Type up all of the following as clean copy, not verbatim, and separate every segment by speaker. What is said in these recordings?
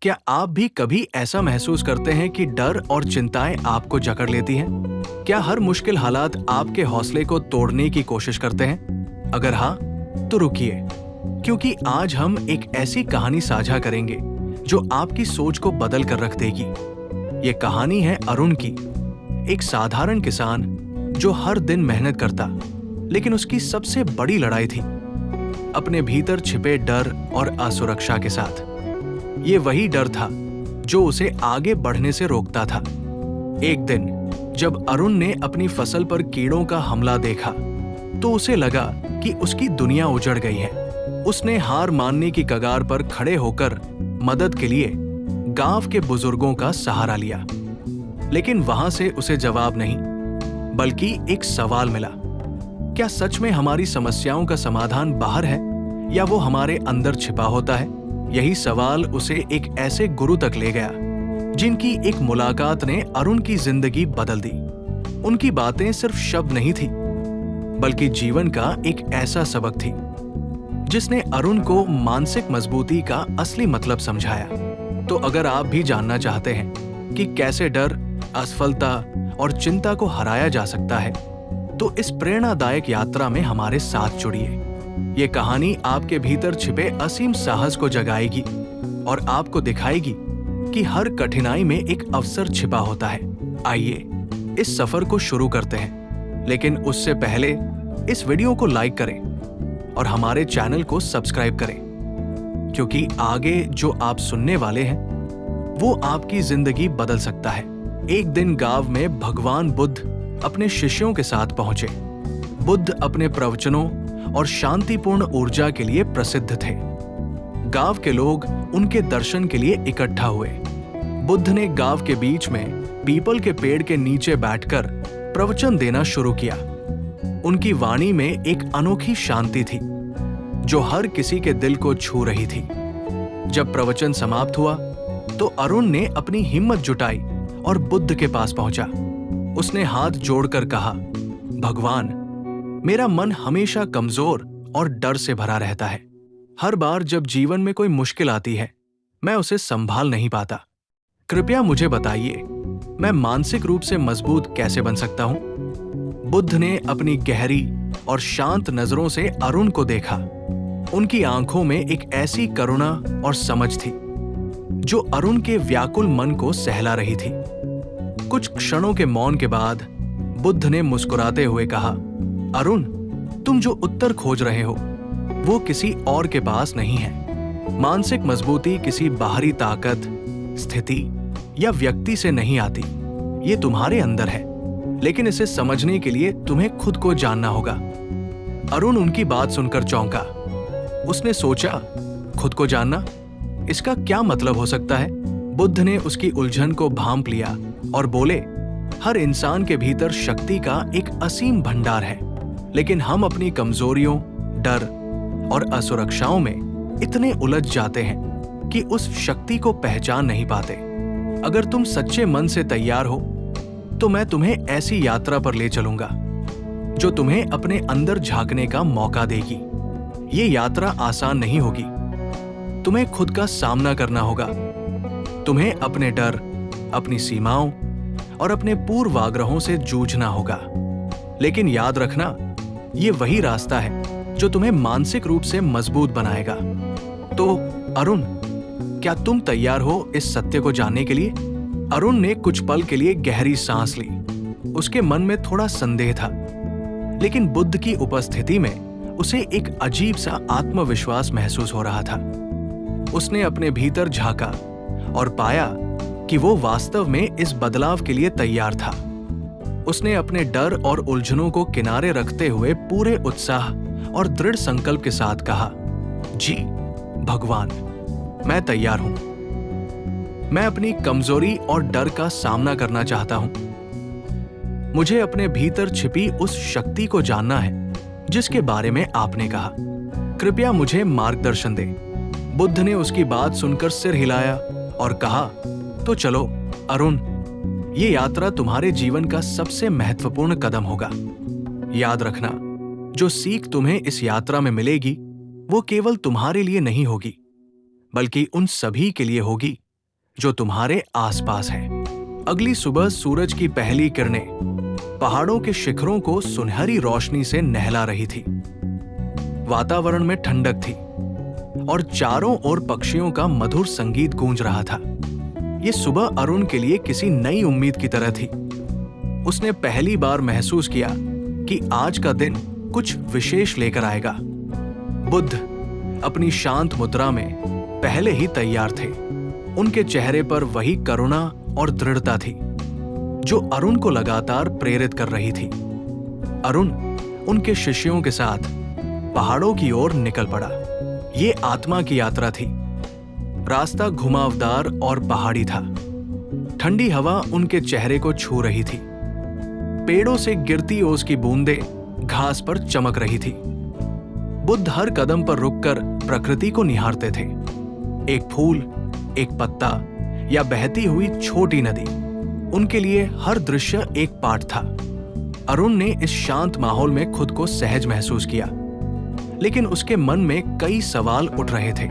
Speaker 1: क्या आप भी कभी ऐसा महसूस करते हैं कि डर और चिंताएं आपको जकड़ लेती हैं? क्या हर मुश्किल हालात आपके हौसले को तोड़ने की कोशिश करते हैं? अगर हाँ, तो रुकिए, क्योंकि आज हम एक ऐसी कहानी साझा करेंगे जो आपकी सोच को बदल कर रख देगी। ये कहानी है अरुण की, एक साधारण किसान जो हर दिन मेहनत करता, लेकिन उसकी सबसे बड़ी लड़ाई थी अपने भीतर छिपे डर और असुरक्षा के साथ। ये वही डर था जो उसे आगे बढ़ने से रोकता था। एक दिन जब अरुण ने अपनी फसल पर कीड़ों का हमला देखा, तो उसे लगा कि उसकी दुनिया उजड़ गई है। उसने हार मानने की कगार पर खड़े होकर मदद के लिए गांव के बुजुर्गों का सहारा लिया। लेकिन वहां से उसे जवाब नहीं, बल्कि एक सवाल मिला। क्या सच में हमारी समस्याओं का समाधान बाहर है, या वो हमारे अंदर छिपा होता है? यही सवाल उसे एक ऐसे गुरु तक ले गया जिनकी एक मुलाकात ने अरुण की जिंदगी बदल दी। उनकी बातें सिर्फ शब्द नहीं थी, बल्कि जीवन का एक ऐसा सबक थी जिसने अरुण को मानसिक मजबूती का असली मतलब समझाया। तो अगर आप भी जानना चाहते हैं कि कैसे डर, असफलता और चिंता को हराया जा सकता है, तो इस प्रेरणादायक यात्रा में हमारे साथ जुड़िए। ये कहानी आपके भीतर छिपे असीम साहस को जगाएगी और आपको दिखाएगी कि हर कठिनाई में एक अवसर छिपा होता है। आइए इस सफर को शुरू करते हैं, लेकिन उससे पहले इस वीडियो को लाइक करें और हमारे चैनल को सब्सक्राइब करें, क्योंकि आगे जो आप सुनने वाले हैं वो आपकी जिंदगी बदल सकता है। एक दिन गांव में भगवान बुद्ध अपने शिष्यों के साथ पहुंचे। बुद्ध अपने प्रवचनों और शांतिपूर्ण ऊर्जा के लिए प्रसिद्ध थे। गांव के लोग उनके दर्शन के लिए इकट्ठा हुए। बुद्ध ने गांव के बीच में पीपल के पेड़ के नीचे बैठकर प्रवचन देना शुरू किया। उनकी वाणी में एक अनोखी शांति थी जो हर किसी के दिल को छू रही थी। जब प्रवचन समाप्त हुआ, तो अरुण ने अपनी हिम्मत जुटाई और बुद्ध के पास पहुंचा। उसने हाथ जोड़कर कहा, भगवान, मेरा मन हमेशा कमजोर और डर से भरा रहता है। हर बार जब जीवन में कोई मुश्किल आती है, मैं उसे संभाल नहीं पाता। कृपया मुझे बताइए, मैं मानसिक रूप से मजबूत कैसे बन सकता हूं? बुद्ध ने अपनी गहरी और शांत नजरों से अरुण को देखा। उनकी आंखों में एक ऐसी करुणा और समझ थी जो अरुण के व्याकुल मन को सहला रही थी। कुछ क्षणों के मौन के बाद बुद्ध ने मुस्कुराते हुए कहा, अरुण, तुम जो उत्तर खोज रहे हो वो किसी और के पास नहीं है। मानसिक मजबूती किसी बाहरी ताकत, स्थिति या व्यक्ति से नहीं आती। ये तुम्हारे अंदर है, लेकिन इसे समझने के लिए तुम्हें खुद को जानना होगा। अरुण उनकी बात सुनकर चौंका। उसने सोचा, खुद को जानना, इसका क्या मतलब हो सकता है? बुद्ध ने उसकी उलझन को भांप लिया और बोले, हर इंसान के भीतर शक्ति का एक असीम भंडार है, लेकिन हम अपनी कमजोरियों, डर और असुरक्षाओं में इतने उलझ जाते हैं कि उस शक्ति को पहचान नहीं पाते। अगर तुम सच्चे मन से तैयार हो, तो मैं तुम्हें ऐसी यात्रा पर ले चलूंगा जो तुम्हें अपने अंदर झांकने का मौका देगी। ये यात्रा आसान नहीं होगी। तुम्हें खुद का सामना करना होगा। तुम्हें अपने डर, अपनी सीमाओं और अपने पूर्वाग्रहों से जूझना होगा। लेकिन याद रखना, ये वही रास्ता है जो तुम्हें मानसिक रूप से मजबूत बनाएगा। तो अरुण, क्या तुम तैयार हो इस सत्य को जानने के लिए? अरुण ने कुछ पल के लिए गहरी सांस ली। उसके मन में थोड़ा संदेह था, लेकिन बुद्ध की उपस्थिति में उसे एक अजीब सा आत्मविश्वास महसूस हो रहा था। उसने अपने भीतर झांका और पाया कि वो वास्तव में इस बदलाव के लिए तैयार था। उसने अपने डर और उलझनों को किनारे रखते हुए पूरे उत्साह और दृढ़ संकल्प के साथ कहा, जी भगवान, मैं तैयार हूं। मैं अपनी कमजोरी और डर का सामना करना चाहता हूं। मुझे अपने भीतर छिपी उस शक्ति को जानना है जिसके बारे में आपने कहा। कृपया मुझे मार्गदर्शन दें। बुद्ध ने उसकी बात सुनकर सिर हिलाया और कहा, तो चलो अरुण, ये यात्रा तुम्हारे जीवन का सबसे महत्वपूर्ण कदम होगा। याद रखना, जो सीख तुम्हें इस यात्रा में मिलेगी वो केवल तुम्हारे लिए नहीं होगी, बल्कि उन सभी के लिए होगी जो तुम्हारे आसपास है। अगली सुबह सूरज की पहली किरणें पहाड़ों के शिखरों को सुनहरी रोशनी से नहला रही थी। वातावरण में ठंडक थी और चारों ओर पक्षियों का मधुर संगीत गूंज रहा था। ये सुबह अरुण के लिए किसी नई उम्मीद की तरह थी। उसने पहली बार महसूस किया कि आज का दिन कुछ विशेष लेकर आएगा। बुद्ध अपनी शांत मुद्रा में पहले ही तैयार थे। उनके चेहरे पर वही करुणा और दृढ़ता थी जो अरुण को लगातार प्रेरित कर रही थी। अरुण उनके शिष्यों के साथ पहाड़ों की ओर निकल पड़ा। ये आत्मा की यात्रा थी। रास्ता घुमावदार और पहाड़ी था। ठंडी हवा उनके चेहरे को छू रही थी। पेड़ों से गिरती ओस की बूंदें घास पर चमक रही थी। बुद्ध हर कदम पर रुककर प्रकृति को निहारते थे। एक फूल, एक पत्ता या बहती हुई छोटी नदी, उनके लिए हर दृश्य एक पाठ था। अरुण ने इस शांत माहौल में खुद को सहज महसूस किया, लेकिन उसके मन में कई सवाल उठ रहे थे।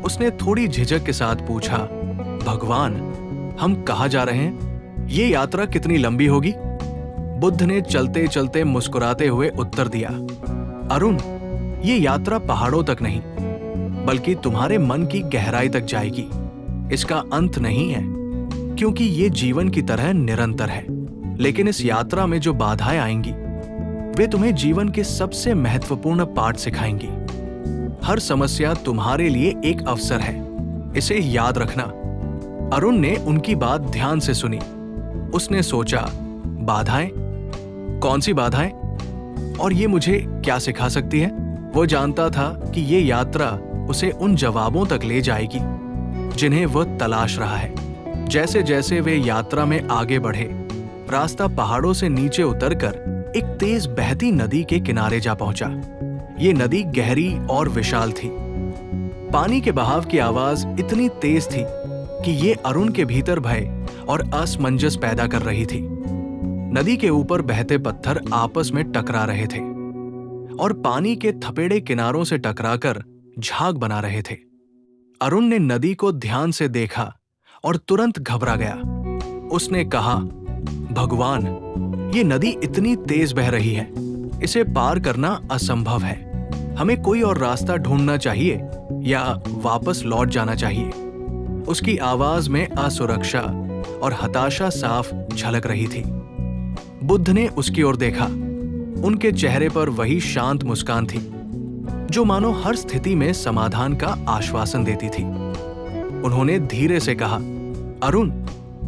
Speaker 1: उसने थोड़ी झिझक के साथ पूछा, भगवान, हम कहाँ जा रहे हैं? ये यात्रा कितनी लंबी होगी? बुद्ध ने चलते चलते मुस्कुराते हुए उत्तर दिया, अरुण, ये यात्रा पहाड़ों तक नहीं, बल्कि तुम्हारे मन की गहराई तक जाएगी। इसका अंत नहीं है, क्योंकि ये जीवन की तरह निरंतर है। लेकिन इस यात्रा में जो बाधाएं आएंगी, वे तुम्हें जीवन के सबसे महत्वपूर्ण पाठ सिखाएंगी। हर समस्या तुम्हारे लिए एक अवसर है, इसे याद रखना। अरुण ने उनकी बात ध्यान से सुनी। उसने सोचा, बाधाएं? कौन सी बाधाएं? और ये मुझे क्या सिखा सकती है? वो जानता था कि ये यात्रा उसे उन जवाबों तक ले जाएगी जिन्हें वह तलाश रहा है। जैसे जैसे वे यात्रा में आगे बढ़े, रास्ता पहाड़ों से नीचे उतरकर एक तेज बहती नदी के किनारे जा पहुंचा। ये नदी गहरी और विशाल थी। पानी के बहाव की आवाज इतनी तेज थी कि ये अरुण के भीतर भय और असमंजस पैदा कर रही थी। नदी के ऊपर बहते पत्थर आपस में टकरा रहे थे और पानी के थपेड़े किनारों से टकराकर झाग बना रहे थे। अरुण ने नदी को ध्यान से देखा और तुरंत घबरा गया। उसने कहा, भगवान, ये नदी इतनी तेज बह रही है, इसे पार करना असंभव है। हमें कोई और रास्ता ढूंढना चाहिए या वापस लौट जाना चाहिए। उसकी आवाज में असुरक्षा और हताशा साफ झलक रही थी। बुद्ध ने उसकी ओर देखा। उनके चेहरे पर वही शांत मुस्कान थी जो मानो हर स्थिति में समाधान का आश्वासन देती थी। उन्होंने धीरे से कहा, अरुण,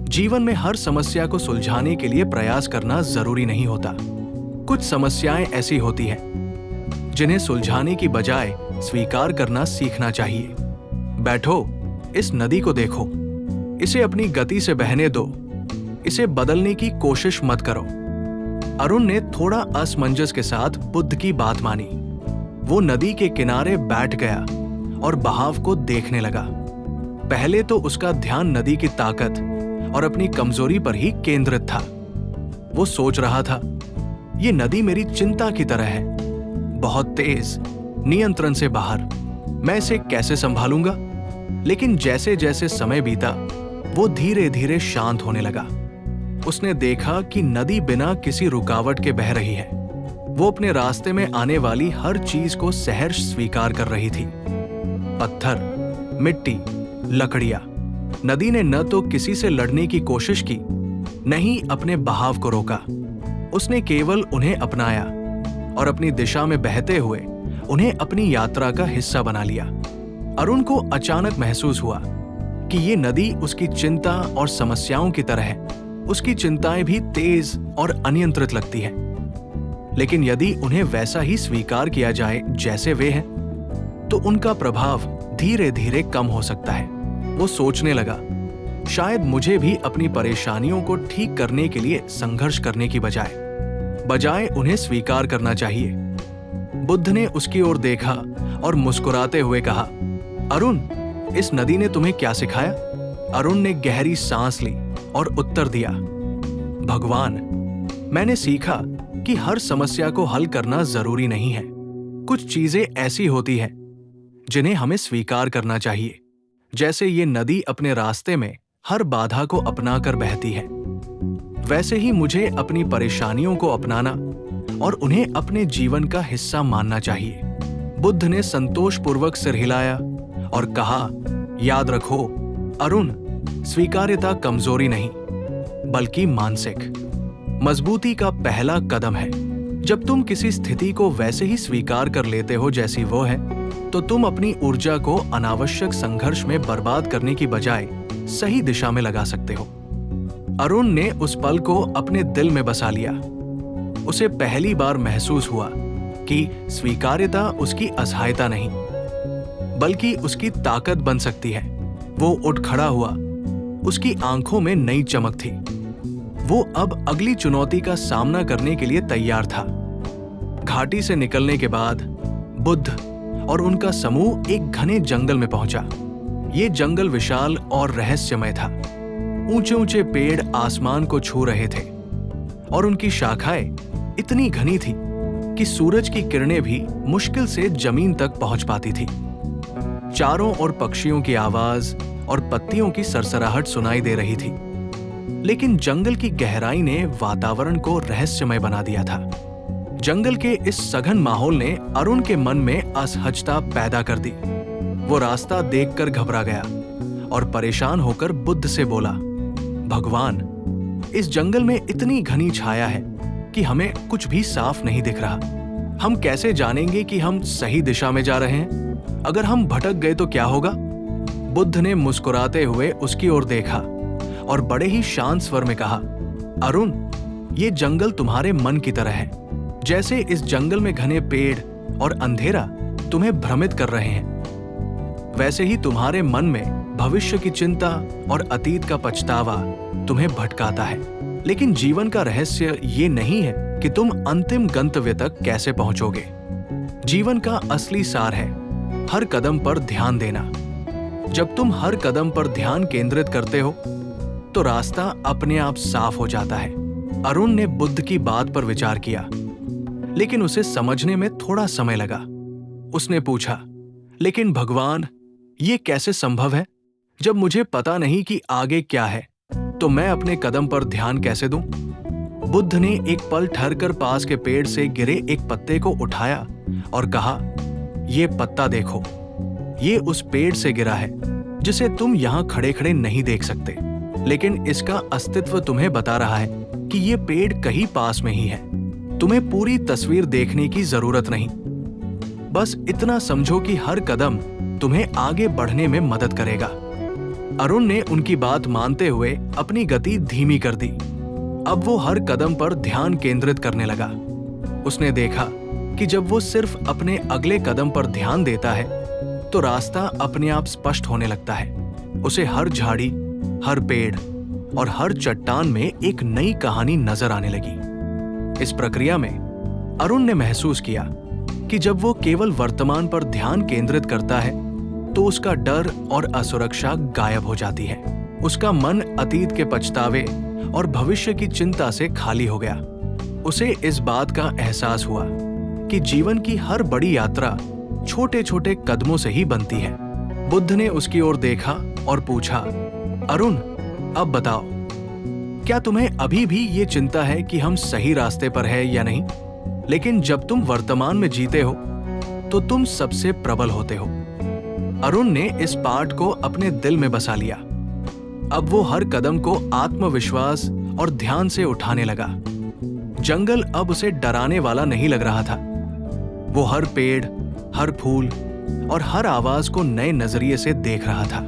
Speaker 1: जीवन में हर समस्या को सुलझाने के लिए प्रयास करना जरूरी नहीं होता। कुछ समस्याएं ऐसी होती हैं जिन्हें सुलझाने की बजाय स्वीकार करना सीखना चाहिए। बैठो, इस नदी को देखो, इसे अपनी गति से बहने दो, इसे बदलने की कोशिश मत करो। अरुण ने थोड़ा असमंजस के साथ बुद्ध की बात मानी। वो नदी के किनारे बैठ गया और बहाव को देखने लगा। पहले तो उसका ध्यान नदी की ताकत और अपनी कमजोरी पर ही केंद्रित था। वो सोच रहा था, ये नदी मेरी चिंता की तरह है, बहुत तेज, नियंत्रण से बाहर। मैं इसे कैसे संभालूंगा? लेकिन जैसे जैसे समय बीता, वो धीरे धीरे शांत होने लगा। उसने देखा कि नदी बिना किसी रुकावट के बह रही है। वो अपने रास्ते में आने वाली हर चीज को सहर्ष स्वीकार कर रही थी। पत्थर, मिट्टी, लकड़ियां। नदी ने न तो किसी से लड़ने की कोशिश की, न ही अपने बहाव को रोका। उसने केवल उन्हें अपनाया और अपनी दिशा में बहते हुए उन्हें अपनी यात्रा का हिस्सा बना लिया। अरुण को अचानक महसूस हुआ कि ये नदी उसकी चिंता और समस्याओं की तरह है। उसकी चिंताएं भी तेज और अनियंत्रित लगती हैं, लेकिन यदि उन्हें वैसा ही स्वीकार किया जाए जैसे वे हैं, तो उनका प्रभाव धीरे धीरे कम हो सकता है। वो सोचने लगा, शायद मुझे भी अपनी परेशानियों को ठीक करने के लिए संघर्ष करने की बजाय उन्हें स्वीकार करना चाहिए। बुद्ध ने उसकी ओर देखा और मुस्कुराते हुए कहा, अरुण, इस नदी ने तुम्हें क्या सिखाया? अरुण ने गहरी सांस ली और उत्तर दिया, भगवान, मैंने सीखा कि हर समस्या को हल करना जरूरी नहीं है। कुछ चीजें ऐसी होती हैं जिन्हें हमें स्वीकार करना चाहिए, जैसे ये नदी अपने रास्ते में हर बाधा को अपनाकर बहती है, वैसे ही मुझे अपनी परेशानियों को अपनाना और उन्हें अपने जीवन का हिस्सा मानना चाहिए। बुद्ध ने संतोषपूर्वक सिर हिलाया और कहा, याद रखो अरुण, स्वीकार्यता कमजोरी नहीं बल्कि मानसिक मजबूती का पहला कदम है। जब तुम किसी स्थिति को वैसे ही स्वीकार कर लेते हो जैसी वो है, तो तुम अपनी ऊर्जा को अनावश्यक संघर्ष में बर्बाद करने की बजाय सही दिशा में लगा सकते हो। अरुण ने उस पल को अपने दिल में बसा लिया। उसे पहली बार महसूस हुआ कि स्वीकार्यता उसकी असहायता नहीं बल्कि उसकी ताकत बन सकती है। वो उठ खड़ा हुआ, उसकी आंखों में नई चमक थी। वो अब अगली चुनौती का सामना करने के लिए तैयार था। घाटी से निकलने के बाद बुद्ध और उनका समूह एक घने जंगल में पहुंचा। ये जंगल विशाल और रहस्यमय था। ऊंचे ऊंचे पेड़ आसमान को छू रहे थे और उनकी शाखाएं इतनी घनी थी कि सूरज की किरणें भी मुश्किल से जमीन तक पहुंच पाती थी। चारों ओर पक्षियों की आवाज और पत्तियों की सरसराहट सुनाई दे रही थी, लेकिन जंगल की गहराई ने वातावरण को रहस्यमय बना दिया था। जंगल के इस सघन माहौल ने अरुण के मन में असहजता पैदा कर दी। वो रास्ता देखकर घबरा गया और परेशान होकर बुद्ध से बोला, भगवान, इस जंगल में इतनी घनी छाया है कि हमें कुछ भी साफ नहीं दिख रहा। हम कैसे जानेंगे कि हम सही दिशा में जा रहे हैं? अगर हम भटक गए तो क्या होगा? बुद्ध ने मुस्कुराते हुए उसकी ओर देखा और बड़े ही शांत स्वर में कहा, अरुण, ये जंगल तुम्हारे मन की तरह है। जैसे इस जंगल में घने पेड़ और अंधेरा तुम्हें भ्रमित कर रहे हैं, वैसे ही तुम्हारे मन में भविष्य की चिंता और अतीत का पछतावा तुम्हें भटकाता है। लेकिन जीवन का रहस्य ये नहीं है कि तुम अंतिम गंतव्य तक कैसे पहुंचोगे। जीवन का असली सार है हर कदम पर ध्यान देना। जब तुम हर कदम पर ध्यान केंद्रित करते हो तो रास्ता अपने आप साफ हो जाता है। अरुण ने बुद्ध की बात पर विचार किया, लेकिन उसे समझने में थोड़ा समय लगा। उसने पूछा, लेकिन भगवान, ये कैसे संभव है? जब मुझे पता नहीं कि आगे क्या है, तो मैं अपने कदम पर ध्यान कैसे दूं? बुद्ध ने एक पल ठहरकर पास के पेड़ से गिरे एक पत्ते को उठाया और कहा, ये पत्ता देखो, ये उस पेड़ से गिरा है जिसे तुम यहाँ खड़े खड़े नहीं देख सकते, लेकिन इसका अस्तित्व तुम्हें बता रहा है कि ये पेड़ कहीं पास में ही है। तुम्हें पूरी तस्वीर देखने की जरूरत नहीं, बस इतना समझो कि हर कदम तुम्हें आगे बढ़ने में मदद करेगा। अरुण ने उनकी बात मानते हुए अपनी गति धीमी कर दी। अब वो हर कदम पर ध्यान केंद्रित करने लगा। उसने देखा कि जब वो सिर्फ अपने अगले कदम पर ध्यान देता है तो रास्ता अपने आप स्पष्ट होने लगता है। उसे हर झाड़ी, हर पेड़ और हर चट्टान में एक नई कहानी नजर आने लगी। इस प्रक्रिया में अरुण ने महसूस किया कि जब वो केवल वर्तमान पर ध्यान केंद्रित करता है तो उसका डर और असुरक्षा गायब हो जाती है। उसका मन अतीत के पछतावे और भविष्य की चिंता से खाली हो गया। उसे इस बात का एहसास हुआ कि जीवन की हर बड़ी यात्रा छोटे छोटे कदमों से ही बनती है। बुद्ध ने उसकी ओर देखा और पूछा, अरुण, अब बताओ, क्या तुम्हें अभी भी ये चिंता है कि हम सही रास्ते पर है या नहीं? लेकिन जब तुम वर्तमान में जीते हो तो तुम सबसे प्रबल होते हो। अरुण ने इस पाठ को अपने दिल में बसा लिया। अब वो हर कदम को आत्मविश्वास और ध्यान से उठाने लगा। जंगल अब उसे डराने वाला नहीं लग रहा था। वो हर पेड़, हर फूल और हर आवाज को नए नजरिए से देख रहा था।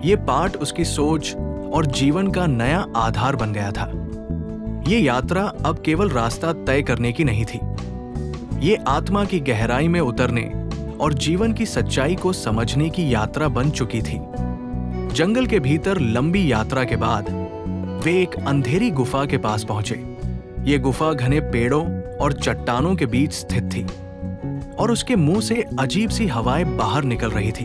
Speaker 1: ये पाठ उसकी सोच और जीवन का नया आधार बन गया था। ये यात्रा अब केवल रास्ता तय करने की नहीं थी, ये आत्मा की गहराई में उतरने और जीवन की सच्चाई को समझने की यात्रा बन चुकी थी। जंगल के भीतर लंबी यात्रा के बाद वे एक अंधेरी गुफा के पास पहुंचे। ये गुफा घने पेड़ों और चट्टानों के बीच स्थित थी और उसके मुंह से अजीब सी हवाएं बाहर निकल रही थी।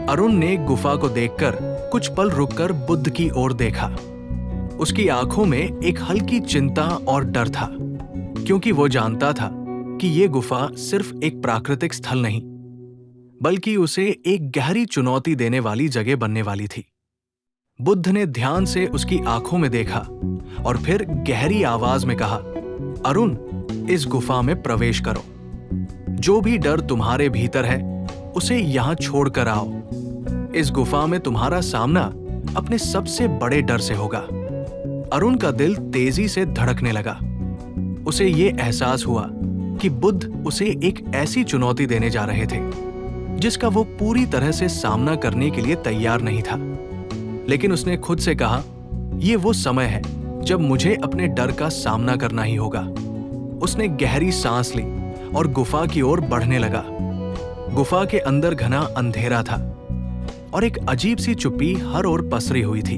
Speaker 1: अरुण ने गुफा को देखकर कुछ पल रुककर बुद्ध की ओर देखा। उसकी आंखों में एक हल्की चिंता और डर था, क्योंकि वो जानता था कि ये गुफा सिर्फ एक प्राकृतिक स्थल नहीं, बल्कि उसे एक गहरी चुनौती देने वाली जगह बनने वाली थी। बुद्ध ने ध्यान से उसकी आंखों में देखा और फिर गहरी आवाज में कहा, अरुण, इस गुफा में प्रवेश करो। जो भी डर तुम्हारे भीतर है उसे यहां छोड़कर आओ। इस गुफा में तुम्हारा सामना अपने सबसे बड़े डर से होगा। अरुण का दिल तेजी से धड़कने लगा। उसे ये एहसास हुआ कि बुद्ध उसे एक ऐसी चुनौती देने जा रहे थे जिसका वो पूरी तरह से सामना करने के लिए तैयार नहीं था। लेकिन उसने खुद से कहा, ये वो समय है जब मुझे अपने डर का सामना करना ही होगा। उसने गहरी सांस ली और गुफा की ओर बढ़ने लगा। गुफा के अंदर घना अंधेरा था और एक अजीब सी चुप्पी हर ओर पसरी हुई थी।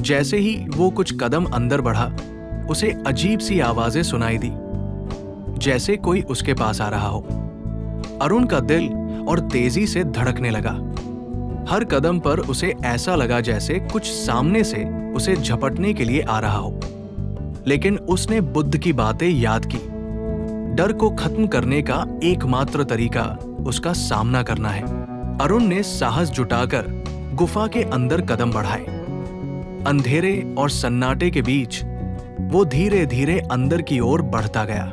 Speaker 1: जैसे ही वो कुछ कदम अंदर बढ़ा, उसे अजीब सी आवाजें सुनाई दी, जैसे कोई उसके पास आ रहा हो। अरुण का दिल और तेजी से धड़कने लगा। हर कदम पर उसे ऐसा लगा जैसे कुछ सामने से उसे झपटने के लिए आ रहा हो। लेकिन उसने बुद्ध की बातें याद की। डर को खत्म करने का एकमात्र तरीका उसका सामना करना है। अरुण ने साहस जुटाकर गुफा के अंदर कदम बढ़ाए। अंधेरे और सन्नाटे के बीच वो धीरे धीरे अंदर की ओर बढ़ता गया।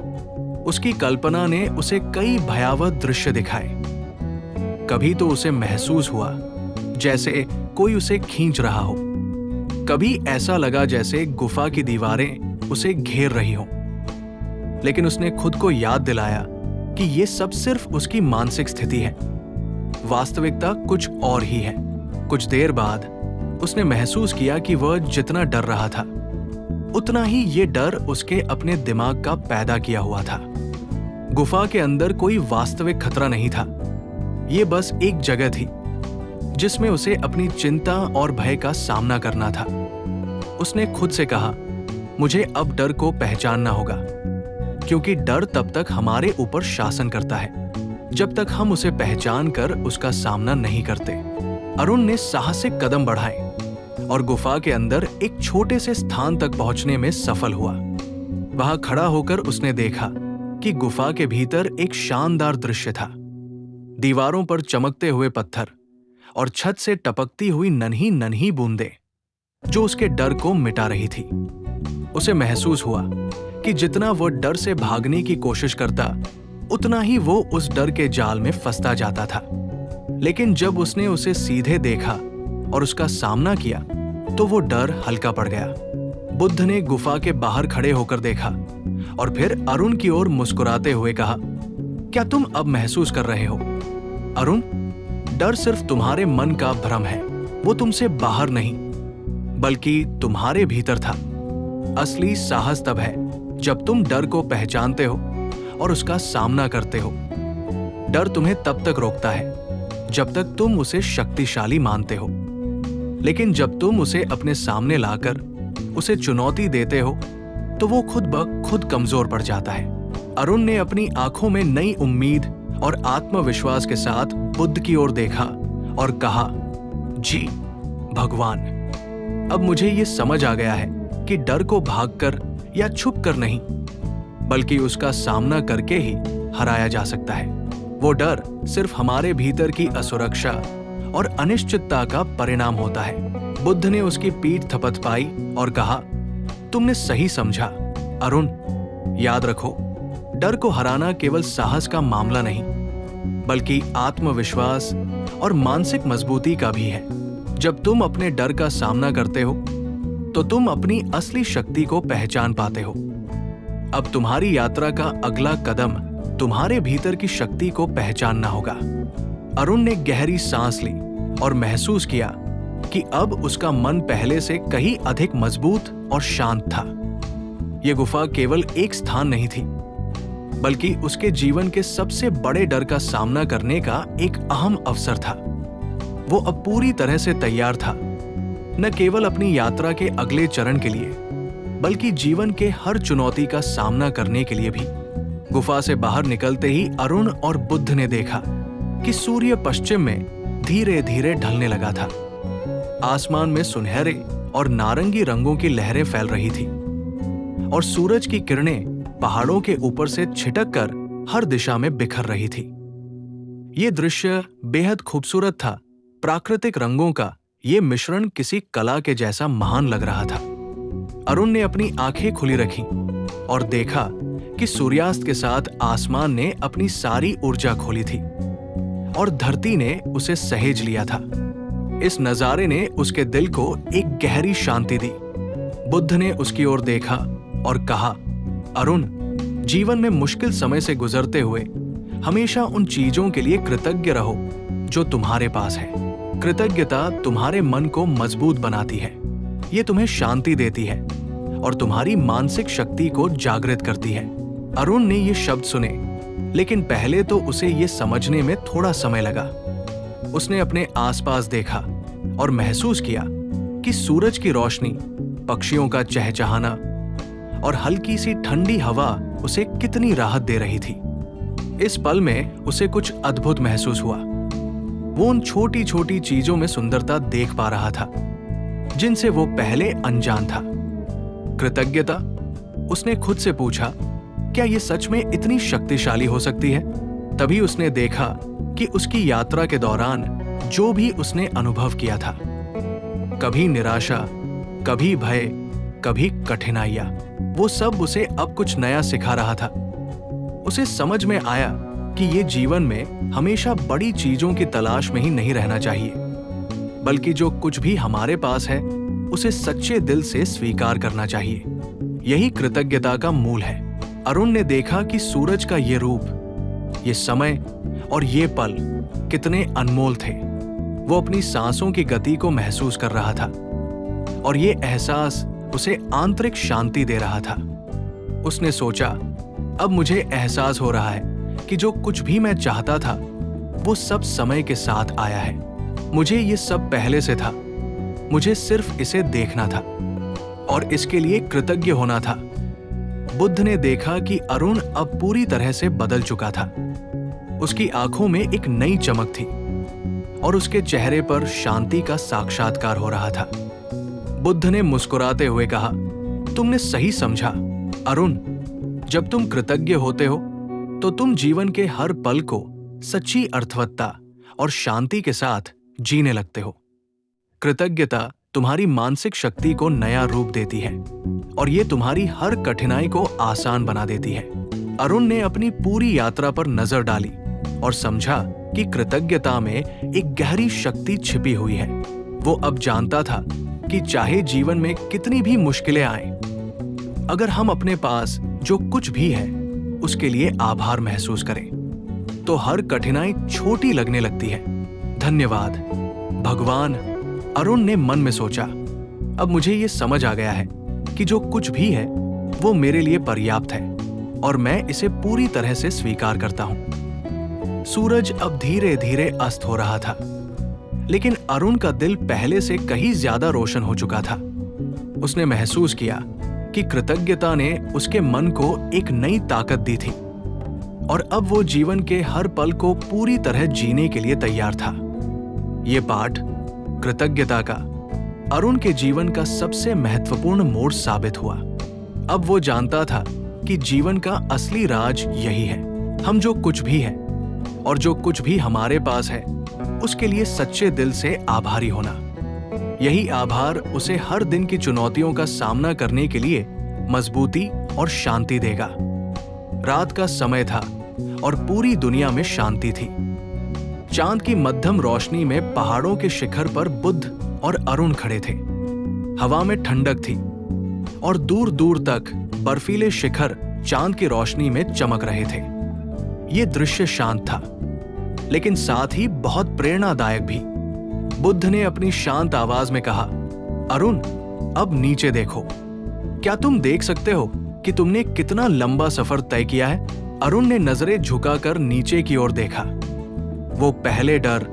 Speaker 1: उसकी कल्पना ने उसे कई भयावह दृश्य दिखाए। कभी तो उसे महसूस हुआ जैसे कोई उसे खींच रहा हो, कभी ऐसा लगा जैसे गुफा की दीवारें उसे घेर रही हों। लेकिन उसने खुद को याद दिलाया कि ये सब सिर्फ उसकी मानसिक स्थिति है, वास्तविकता कुछ और ही है। कुछ देर बाद उसने महसूस किया कि वह जितना डर रहा था उतना ही ये डर उसके अपने दिमाग का पैदा किया हुआ था। गुफा के अंदर कोई वास्तविक खतरा नहीं था। ये बस एक जगह थी जिसमें उसे अपनी चिंता और भय का सामना करना था। उसने खुद से कहा, मुझे अब डर को पहचानना होगा, क्योंकि डर तब तक हमारे ऊपर शासन करता है जब तक हम उसे पहचान कर उसका सामना नहीं करते। अरुण ने साहसिक कदम बढ़ाए और गुफा के अंदर एक छोटे से स्थान तक पहुंचने में सफल हुआ। वहां खड़ा होकर उसने देखा कि गुफा के भीतर एक शानदार दृश्य था। दीवारों पर चमकते हुए पत्थर और छत से टपकती हुई नन्ही नन्ही बूंदें जो उसके डर को मिटा रही थी। उसे महसूस हुआ कि जितना वो डर से भागने की कोशिश करता, उतना ही वो उस डर के जाल में फंसता जाता था। लेकिन जब उसने उसे सीधे देखा और उसका सामना किया, तो वो डर हल्का पड़ गया। बुद्ध ने गुफा के बाहर खड़े होकर देखा और फिर अरुण की ओर मुस्कुराते हुए कहा, क्या तुम अब महसूस कर रहे हो? अरुण, डर सिर्फ तुम्हारे मन का भ्रम है। वो तुमसे बाहर नहीं, बल्कि तुम्हारे भीतर था। असली साहस तब है जब तुम डर को पहचानते हो और उसका सामना करते हो। डर तुम्हें तब तक रोकता है जब तक तुम उसे शक्तिशाली मानते हो, लेकिन जब तुम उसे अपने सामने लाकर उसे चुनौती देते हो तो वो खुद ब खुद कमजोर पड़ जाता है। अरुण ने अपनी आंखों में नई उम्मीद और आत्मविश्वास के साथ बुद्ध की ओर देखा और कहा, जी भगवान, अब मुझे ये समझ आ गया है कि डर को भागकर या छुपकर नहीं, बल्कि उसका सामना करके ही हराया जा सकता है। वो डर सिर्फ हमारे भीतर की असुरक्षा और अनिश्चितता का परिणाम होता है। बुद्ध ने उसकी पीठ थपथपाई और कहा, तुमने सही समझा अरुण। याद रखो, डर को हराना केवल साहस का मामला नहीं, बल्कि आत्मविश्वास और मानसिक मजबूती का भी है। जब तुम अपने डर का सामना करते हो तो तुम अपनी असली शक्ति को पहचान पाते हो। अब तुम्हारी यात्रा का अगला कदम तुम्हारे भीतर की शक्ति को पहचानना होगा। अरुण ने गहरी सांस ली और महसूस किया कि अब उसका मन पहले से कहीं अधिक मजबूत और शांत था। यह गुफा केवल एक स्थान नहीं थी, बल्कि उसके जीवन के सबसे बड़े डर का सामना करने का एक अहम अवसर था। वो अब पूरी तरह से तैयार था, न केवल अपनी यात्रा के अगले चरण के लिए, बल्कि जीवन के हर चुनौती का सामना करने के लिए भी। गुफा से बाहर निकलते ही अरुण और बुद्ध ने देखा कि सूर्य पश्चिम में धीरे धीरे ढलने लगा था। आसमान में सुनहरे और नारंगी रंगों की लहरें फैल रही थी और सूरज की किरणें पहाड़ों के ऊपर से छिटक कर हर दिशा में बिखर रही थी। ये दृश्य बेहद खूबसूरत था। प्राकृतिक रंगों का ये मिश्रण किसी कला के जैसा महान लग रहा था। अरुण ने अपनी आंखें खुली रखीं और देखा कि सूर्यास्त के साथ आसमान ने अपनी सारी ऊर्जा खोली थी और धरती ने उसे सहेज लिया था। इस नजारे ने उसके दिल को एक गहरी शांति दी। बुद्ध ने उसकी ओर देखा और कहा, अरुण, जीवन में मुश्किल समय से गुजरते हुए हमेशा उन चीजों के लिए कृतज्ञ रहो जो तुम्हारे पास है। कृतज्ञता तुम्हारे मन को मजबूत बनाती है, ये तुम्हें शांति देती है और तुम्हारी मानसिक शक्ति को जागृत करती है। अरुण ने ये शब्द सुने, लेकिन पहले तो उसे ये समझने में थोड़ा समय लगा। उसने अपने आसपास देखा और महसूस किया कि सूरज की रोशनी, पक्षियों का चहचहाना और हल्की सी ठंडी हवा उसे कितनी राहत दे रही थी। इस पल में उसे कुछ अद्भुत महसूस हुआ। वो उन छोटी छोटी चीजों में सुंदरता देख पा रहा था जिनसे वो पहले अनजान था। कृतज्ञता, उसने खुद से पूछा, क्या ये सच में इतनी शक्तिशाली हो सकती है? तभी उसने देखा कि उसकी यात्रा के दौरान जो भी उसने अनुभव किया था, कभी निराशा, कभी भय, कभी कठिनाइयां, वो सब उसे अब कुछ नया सिखा रहा था। उसे समझ में आया कि ये जीवन में हमेशा बड़ी चीजों की तलाश में ही नहीं रहना चाहिए, बल्कि जो कुछ भी हमारे पास है उसे सच्चे दिल से स्वीकार करना चाहिए। यही कृतज्ञता का मूल है। अरुण ने देखा कि सूरज का ये रूप, ये समय और ये पल कितने अनमोल थे। वो अपनी सांसों की गति को महसूस कर रहा था और ये एहसास उसे आंतरिक शांति दे रहा था। उसने सोचा, अब मुझे एहसास हो रहा है कि जो कुछ भी मैं चाहता था वो सब समय के साथ आया है। मुझे ये सब पहले से था, मुझे सिर्फ इसे देखना था और इसके लिए कृतज्ञ होना था। बुद्ध ने देखा कि अरुण अब पूरी तरह से बदल चुका था। उसकी आंखों में एक नई चमक थी और उसके चेहरे पर शांति का साक्षात्कार हो रहा था। बुद्ध ने मुस्कुराते हुए कहा, तुमने सही समझा अरुण, जब तुम कृतज्ञ होते हो तो तुम जीवन के हर पल को सच्ची अर्थवत्ता और शांति के साथ जीने लगते हो। कृतज्ञता तुम्हारी मानसिक शक्ति को नया रूप देती है और ये तुम्हारी हर कठिनाई को आसान बना देती है। अरुण ने अपनी पूरी यात्रा पर नजर डाली और समझा कि कृतज्ञता में एक गहरी शक्ति छिपी हुई है। वो अब जानता था कि चाहे जीवन में कितनी भी मुश्किलें आएं, अगर हम अपने पास जो कुछ भी है उसके लिए आभार महसूस करें तो हर कठिनाई छोटी लगने लगती है। धन्यवाद भगवान, अरुण ने मन में सोचा। अब मुझे ये समझ आ गया है कि जो कुछ भी है वो मेरे लिए पर्याप्त है और मैं इसे पूरी तरह से स्वीकार करता हूं। सूरज अब धीरे धीरे अस्त हो रहा था, लेकिन अरुण का दिल पहले से कहीं ज्यादा रोशन हो चुका था। उसने महसूस किया कि कृतज्ञता ने उसके मन को एक नई ताकत दी थी और अब वो जीवन के हर पल को पूरी तरह जीने के लिए तैयार था। ये पाठ कृतज्ञता का अरुण के जीवन का सबसे महत्वपूर्ण मोड़ साबित हुआ। अब वो जानता था कि जीवन का असली राज यही है, हम जो कुछ भी है और जो कुछ भी हमारे पास है उसके लिए सच्चे दिल से आभारी होना। यही आभार उसे हर दिन की चुनौतियों का सामना करने के लिए मजबूती और शांति देगा। रात का समय था और पूरी दुनिया में शांति थी। चांद की मध्यम रोशनी में पहाड़ों के शिखर पर बुद्ध और अरुण खड़े थे। हवा में ठंडक थी और दूर दूर तक बर्फीले शिखर चांद की रोशनी में चमक रहे थे। ये दृश्य शांत था, लेकिन साथ ही बहुत प्रेरणादायक भी। बुद्ध ने अपनी शांत आवाज में कहा, अरुण, अब नीचे देखो। क्या तुम देख सकते हो कि तुमने कितना लंबा सफर तय किया है? अरुण ने नजरें झुकाकर नीचे की ओर देखा। वो पहले डर,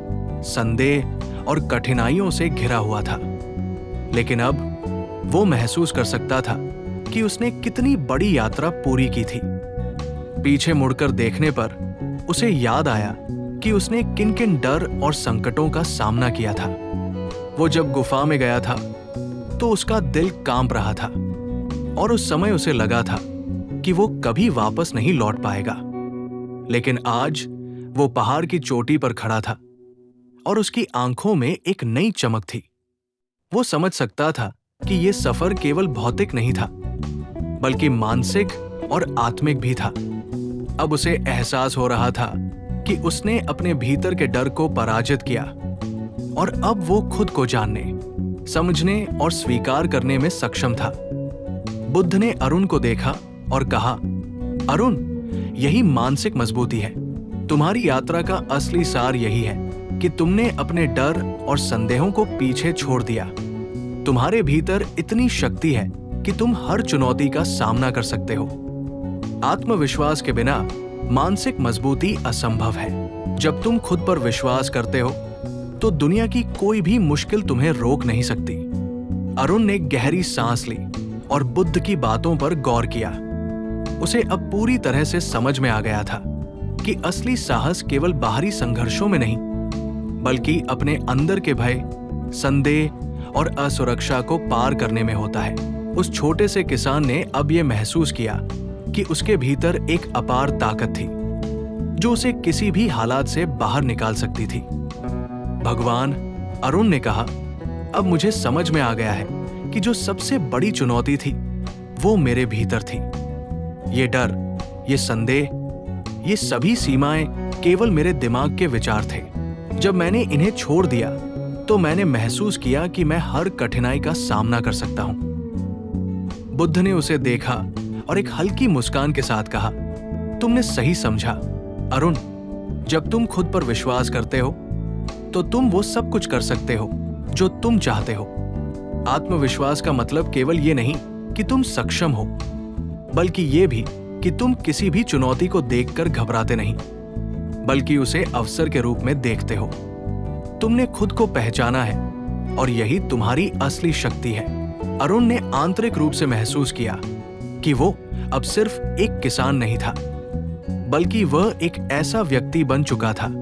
Speaker 1: संदेह और कठिनाइयों से घिरा हुआ था, लेकिन अब वो महसूस कर सकता था कि उसने कितनी बड़ी यात्रा पूरी की थी। पीछे मुड़कर देखने पर उसे याद आया कि उसने किन-किन डर और संकटों का सामना किया था। वो जब गुफा में गया था तो उसका दिल कांप रहा था और उस समय उसे लगा था कि वो कभी वापस नहीं लौट पाएगा। लेकिन आज वो पहाड़ की चोटी पर खड़ा था और उसकी आंखों में एक नई चमक थी। वो समझ सकता था कि ये सफर केवल भौतिक नहीं था, बल्कि मानसिक और आत्मिक भी था। अब उसे एहसास हो रहा था कि उसने अपने भीतर के डर को पराजित किया और अब वो खुद को जानने, समझने और स्वीकार करने में सक्षम था। बुद्ध ने अरुण को देखा और कहा, अरुण, यही मानसिक मजबूती है। तुम्हारी यात्रा का असली सार यही है कि तुमने अपने डर और संदेहों को पीछे छोड़ दिया। तुम्हारे भीतर इतनी शक्ति है कि तुम हर चुनौती का सामना कर सकते हो। आत्मविश्वास के बिना मानसिक मजबूती असंभव है। जब तुम खुद पर विश्वास करते हो तो दुनिया की कोई भी मुश्किल तुम्हें रोक नहीं सकती। अरुण ने गहरी सांस ली और बुद्ध की बातों पर गौर किया। उसे अब पूरी तरह से समझ में आ गया था कि असली साहस केवल बाहरी संघर्षों में नहीं, बल्कि अपने अंदर के भय, संदेह और असुरक्षा को पार करने में होता है। उस छोटे से किसान ने अब यह महसूस किया कि उसके भीतर एक अपार ताकत थी जो उसे किसी भी हालात से बाहर निकाल सकती थी। भगवान, अरुण ने कहा, अब मुझे समझ में आ गया है कि जो सबसे बड़ी चुनौती थी वो मेरे भीतर थी। ये डर, ये संदेह, ये सभी सीमाएं केवल मेरे दिमाग के विचार थे। जब मैंने इन्हें छोड़ दिया तो मैंने महसूस किया कि मैं हर कठिनाई का सामना कर सकता हूं। बुद्ध ने उसे देखा और एक हल्की मुस्कान के साथ कहा, तुमने सही समझा अरुण। जब तुम खुद पर विश्वास करते हो तो तुम वो सब कुछ कर सकते हो जो तुम चाहते हो। आत्मविश्वास का मतलब केवल ये नहीं कि तुम सक्षम हो, बल्कि ये भी कि तुम किसी भी चुनौती को देखकर घबराते नहीं, बल्कि उसे अवसर के रूप में देखते हो। तुमने खुद को पहचाना है और यही तुम्हारी असली शक्ति है। अरुण ने आंतरिक रूप से महसूस किया कि वो अब सिर्फ एक किसान नहीं था, बल्कि वह एक ऐसा व्यक्ति बन चुका था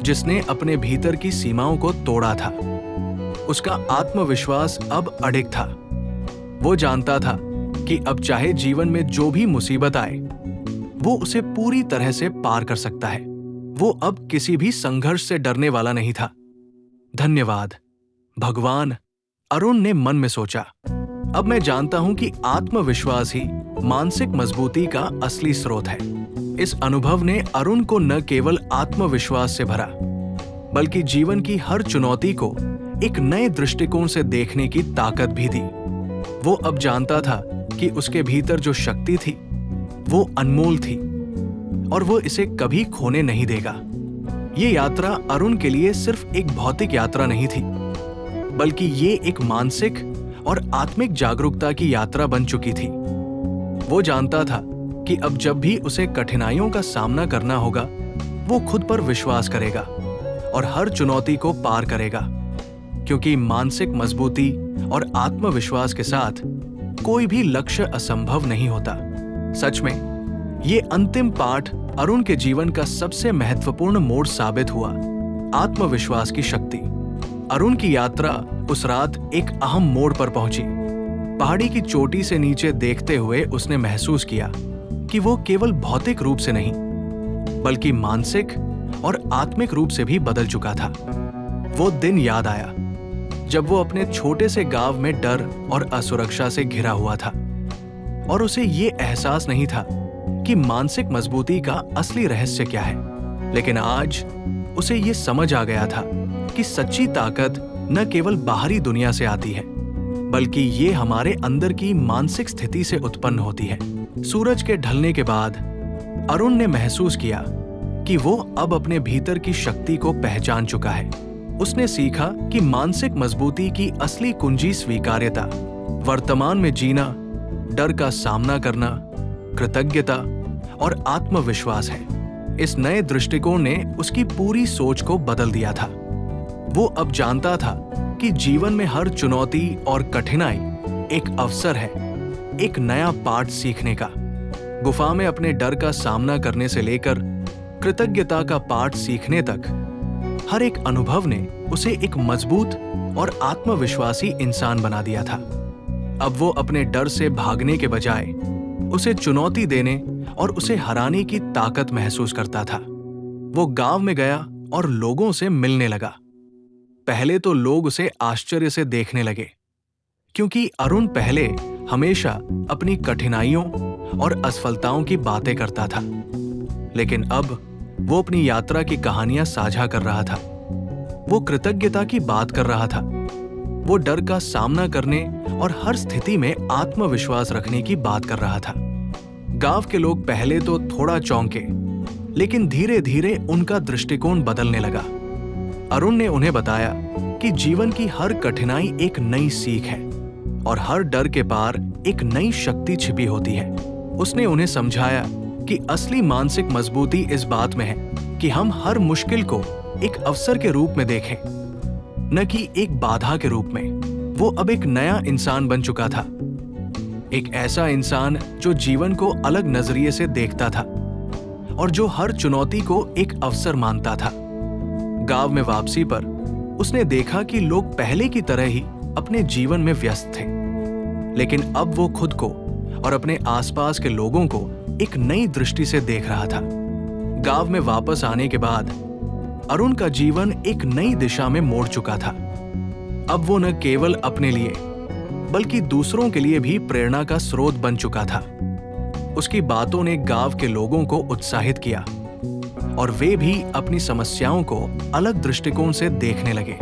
Speaker 1: जिसने अपने भीतर की सीमाओं को तोड़ा था। उसका आत्मविश्वास अब अडिग था। वो जानता था कि अब चाहे जीवन में जो भी मुसीबत आए, वो उसे पूरी तरह से पार कर सकता है। वो अब किसी भी संघर्ष से डरने वाला नहीं था। धन्यवाद भगवान, अरुण ने मन में सोचा। अब मैं जानता हूं कि आत्मविश्वास ही मानसिक मजबूती का असली स्रोत है। इस अनुभव ने अरुण को न केवल आत्मविश्वास से भरा, बल्कि जीवन की हर चुनौती को एक नए दृष्टिकोण से देखने की ताकत भी दी। वो अब जानता था कि उसके भीतर जो शक्ति थी वो अनमोल थी और वो इसे कभी खोने नहीं देगा। ये यात्रा अरुण के लिए सिर्फ एक भौतिक यात्रा नहीं थी, बल्कि ये एक मानसिक और आत्मिक जागरूकता की यात्रा बन चुकी थी। वो जानता था कि अब जब भी उसे कठिनाइयों का सामना करना होगा, वो खुद पर विश्वास करेगा और हर चुनौती को पार करेगा, क्योंकि मानसिक मजबूती और आत्मविश्वास के साथ कोई भी लक्ष्य असंभव नहीं होता। सच में ये अंतिम पाठ अरुण के जीवन का सबसे महत्वपूर्ण मोड़ साबित हुआ, आत्मविश्वास की शक्ति। अरुण की यात्रा उस रात एक अहम मोड़ पर पहुंची। पहाड़ी की चोटी से नीचे देखते हुए उसने महसूस किया कि वो केवल भौतिक रूप से नहीं, बल्कि मानसिक और आत्मिक रूप से भी बदल चुका था। वो दिन याद आया जब वो अपने छोटे से गांव में डर और असुरक्षा से घिरा हुआ था और उसे ये एहसास नहीं था कि मानसिक मजबूती का असली रहस्य क्या है। लेकिन आज उसे ये समझ आ गया था कि सच्ची ताकत न केवल बाहरी दुनिया से आती है, बल्कि ये हमारे अंदर की मानसिक स्थिति से उत्पन्न होती है। सूरज के ढलने के बाद अरुण ने महसूस किया कि वो अब अपने भीतर की शक्ति को पहचान चुका है। उसने सीखा कि मानसिक मजबूती की असली कुंजी स्वीकार्यता, वर्तमान में जीना, डर का सामना करना, कृतज्ञता और आत्मविश्वास है। इस नए दृष्टिकोण ने उसकी पूरी सोच को बदल दिया था। वो अब जानता था कि जीवन में हर चुनौती और कठिनाई एक अवसर है, एक नया पाठ सीखने का। गुफा में अपने डर का सामना करने से लेकर कृतज्ञता का पाठ सीखने तक हर एक अनुभव ने उसे एक मजबूत और आत्मविश्वासी इंसान बना दिया था। अब वो अपने डर से भागने के बजाय उसे चुनौती देने और उसे हराने की ताकत महसूस करता था। वो गांव में गया और लोगों से मिलने लगा। पहले तो लोग उसे आश्चर्य से देखने लगे, क्योंकि अरुण पहले हमेशा अपनी कठिनाइयों और असफलताओं की बातें करता था, लेकिन अब वो अपनी यात्रा की कहानियां साझा कर रहा था। वो कृतज्ञता की बात कर रहा था। वो डर का सामना करने और हर स्थिति में आत्मविश्वास रखने की बात कर रहा था। गांव के लोग पहले तो थोड़ा चौंके, लेकिन धीरे धीरे उनका दृष्टिकोण बदलने लगा। अरुण ने उन्हें बताया कि जीवन की हर कठिनाई एक नई सीख है और हर डर के पार एक नई शक्ति छिपी होती है। उसने उन्हें समझाया कि असली मानसिक मजबूती इस बात में है कि हम हर मुश्किल को एक अवसर के रूप में देखें, न कि एक बाधा के रूप में। वो अब एक नया इंसान बन चुका था, एक ऐसा इंसान जो जीवन को अलग नजरिए से देखता था और जो हर चुनौती को एक अवसर मानता था। गांव में वापसी पर उसने देखा कि लोग पहले की तरह ही अपने जीवन में व्यस्त थे, लेकिन अब वो खुद को और अपने आसपास के लोगों को एक नई दृष्टि से देख रहा था। गांव में वापस आने के बाद अरुण का जीवन एक नई दिशा में मोड़ चुका था। अब वो न केवल अपने लिए बल्कि दूसरों के लिए भी प्रेरणा का स्रोत बन चुका था। उसकी बातों ने गांव के लोगों को उत्साहित किया और वे भी अपनी समस्याओं को अलग दृष्टिकोण से देखने लगे।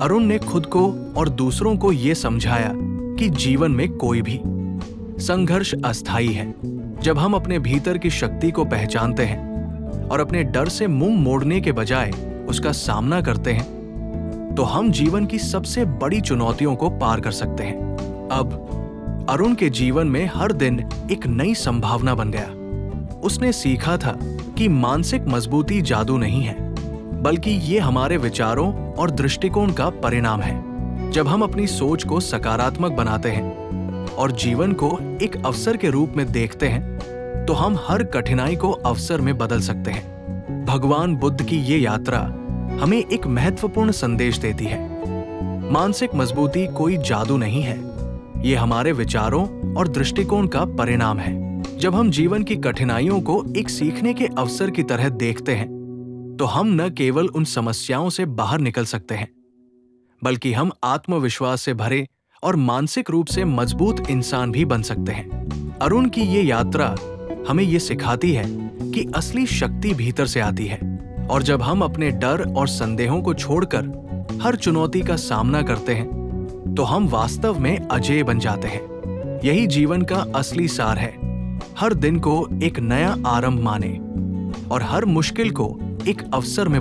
Speaker 1: अरुण ने खुद को और दूसरों को ये समझाया कि जीवन में कोई भी संघर्ष अस्थायी है। जब हम अपने भीतर की शक्ति को पहचानते हैं और अपने डर से मुंह मोड़ने के बजाय उसका सामना करते हैं, तो हम जीवन की सबसे बड़ी चुनौतियों को पार कर सकते हैं। अब अरुण के जीवन में हर दिन एक नई संभावना बन गया। उसने सीखा था कि मानसिक मजबूती जादू नहीं है, बल्कि ये हमारे विचारों और दृष्टिकोण का परिणाम है। जब हम अपनी सोच को सकारात्मक बनाते हैं और जीवन को एक अवसर के रूप में देखते हैं, तो हम हर कठिनाई को अवसर में बदल सकते हैं। भगवान बुद्ध की ये यात्रा हमें एक महत्वपूर्ण संदेश देती है। मानसिक मजबूती कोई जादू नहीं है, ये हमारे विचारों और दृष्टिकोण का परिणाम है। जब हम जीवन की कठिनाइयों को एक सीखने के अवसर की तरह देखते हैं, तो हम न केवल उन समस्याओं से बाहर निकल सकते हैं, बल्कि हम आत्मविश्वास से भरे और मानसिक रूप से मजबूत इंसान भी बन सकते हैं। अरुण की ये यात्रा हमें ये सिखाती है कि असली शक्ति भीतर से आती है, और जब हम अपने डर और संदेहों को छोड़कर हर चुनौती का सामना करते हैं, तो हम वास्तव में अजेय बन जाते हैं। यही जीवन का असली सार है। हर दिन को एक नया आरंभ माने और हर मुश्किल को एक अवसर में